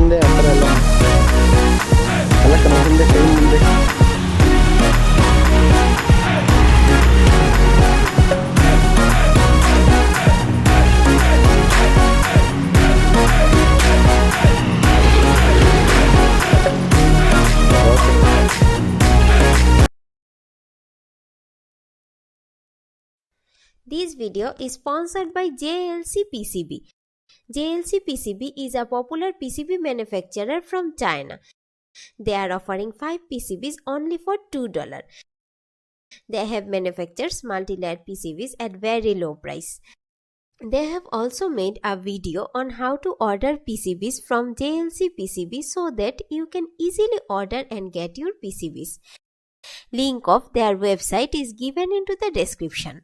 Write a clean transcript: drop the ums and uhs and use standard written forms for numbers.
ಹಿಂದೆ ಆ ಥರ ಎಲ್ಲ ಎಲ್ಲ ಕಣ ಹಿಂದೆ ಕೈ ಮುಂದೆ. This video is sponsored by JLC PCB. JLC PCB is a popular PCB manufacturer from China. They are offering 5 PCBs only for $2. They have manufactured multi-layer PCBs at very low price. They have also made a video on how to order PCBs from JLC PCB so that you can easily order and get your PCBs. Link of their website is given into the description.